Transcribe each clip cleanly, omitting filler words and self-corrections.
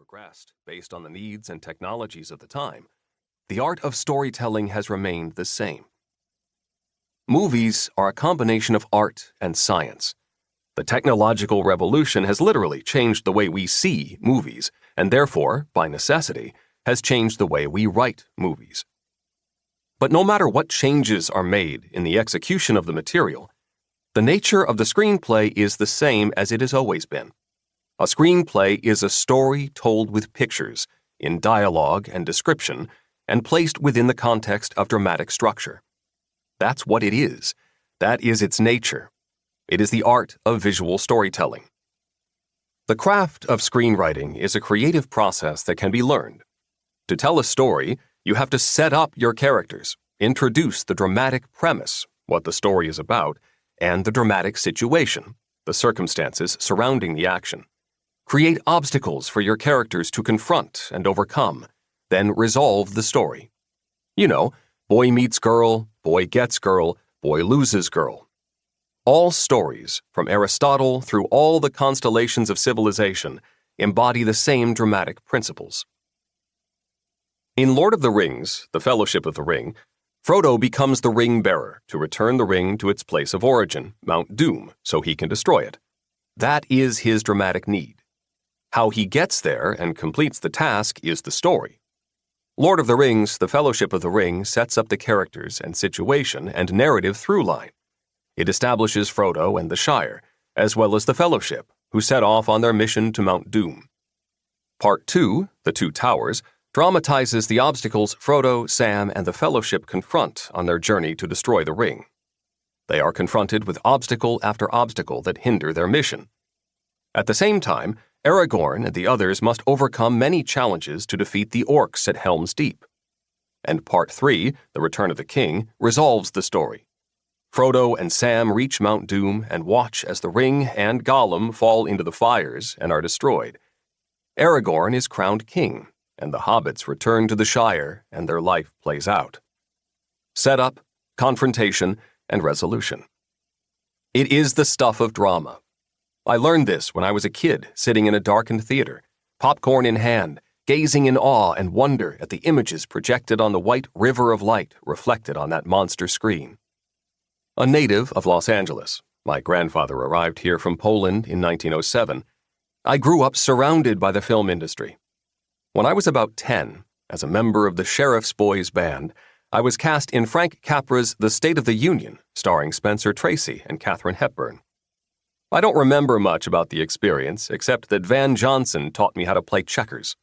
progressed based on the needs and technologies of the time, the art of storytelling has remained the same. Movies are a combination of art and science. The technological revolution has literally changed the way we see movies, and therefore, by necessity, has changed the way we write movies. But no matter what changes are made in the execution of the material, the nature of the screenplay is the same as it has always been. A screenplay is a story told with pictures, in dialogue and description, and placed within the context of dramatic structure. That's what it is. That is its nature. It is the art of visual storytelling. The craft of screenwriting is a creative process that can be learned. To tell a story, you have to set up your characters, introduce the dramatic premise, what the story is about, and the dramatic situation, the circumstances surrounding the action. Create obstacles for your characters to confront and overcome, then resolve the story. You know, boy meets girl, boy gets girl, boy loses girl. All stories, from Aristotle through all the constellations of civilization, embody the same dramatic principles. In Lord of the Rings, The Fellowship of the Ring, Frodo becomes the ring bearer to return the ring to its place of origin, Mount Doom, so he can destroy it. That is his dramatic need. How he gets there and completes the task is the story. Lord of the Rings, The Fellowship of the Ring sets up the characters and situation and narrative through line. It establishes Frodo and the Shire, as well as the Fellowship, who set off on their mission to Mount Doom. Part 2, The Two Towers, dramatizes the obstacles Frodo, Sam, and the Fellowship confront on their journey to destroy the ring. They are confronted with obstacle after obstacle that hinder their mission. At the same time, Aragorn and the others must overcome many challenges to defeat the orcs at Helm's Deep. And Part 3, The Return of the King, resolves the story. Frodo and Sam reach Mount Doom and watch as the ring and Gollum fall into the fires and are destroyed. Aragorn is crowned king, and the hobbits return to the Shire and their life plays out. Setup, confrontation, and resolution. It is the stuff of drama. I learned this when I was a kid, sitting in a darkened theater, popcorn in hand, gazing in awe and wonder at the images projected on the white river of light reflected on that monster screen. A native of Los Angeles, my grandfather arrived here from Poland in 1907. I grew up surrounded by the film industry. When I was about 10, as a member of the Sheriff's Boys Band, I was cast in Frank Capra's The State of the Union, starring Spencer Tracy and Katharine Hepburn. I don't remember much about the experience, except that Van Johnson taught me how to play checkers.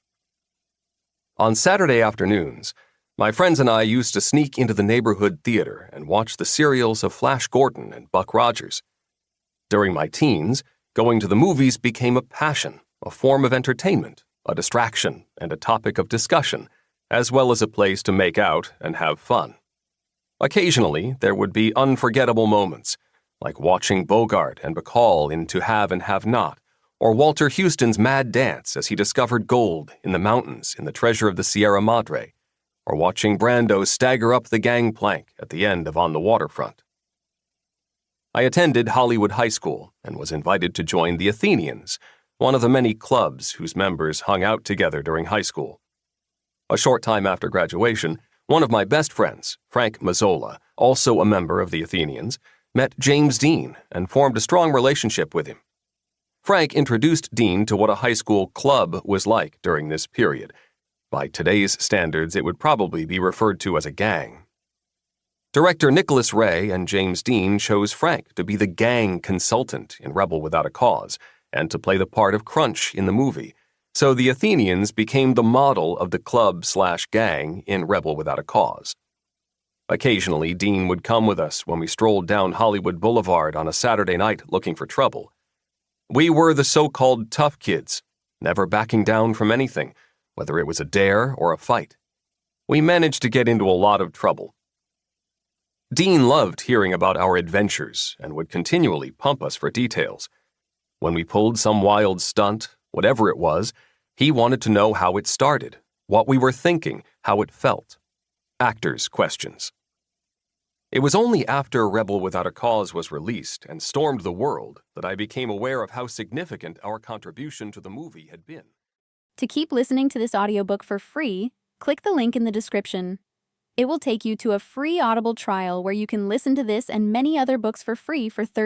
On Saturday afternoons, my friends and I used to sneak into the neighborhood theater and watch the serials of Flash Gordon and Buck Rogers. During my teens, going to the movies became a passion, a form of entertainment, a distraction, and a topic of discussion, as well as a place to make out and have fun. Occasionally, there would be unforgettable moments, like watching Bogart and Bacall in To Have and Have Not, or Walter Houston's mad dance as he discovered gold in the mountains in The Treasure of the Sierra Madre, or watching Brando stagger up the gangplank at the end of On the Waterfront. I attended Hollywood High School and was invited to join the Athenians, one of the many clubs whose members hung out together during high school. A short time after graduation, one of my best friends, Frank Mazzola, also a member of the Athenians, met James Dean and formed a strong relationship with him. Frank introduced Dean to what a high school club was like during this period. By today's standards, it would probably be referred to as a gang. Director Nicholas Ray and James Dean chose Frank to be the gang consultant in Rebel Without a Cause and to play the part of Crunch in the movie, so the Athenians became the model of the club/gang in Rebel Without a Cause. Occasionally, Dean would come with us when we strolled down Hollywood Boulevard on a Saturday night looking for trouble. We were the so-called tough kids, never backing down from anything, whether it was a dare or a fight. We managed to get into a lot of trouble. Dean loved hearing about our adventures and would continually pump us for details. When we pulled some wild stunt, whatever it was, he wanted to know how it started, what we were thinking, how it felt. Actors' questions. It was only after Rebel Without a Cause was released and stormed the world that I became aware of how significant our contribution to the movie had been. To keep listening to this audiobook for free, click the link in the description. It will take you to a free Audible trial where you can listen to this and many other books for free for 30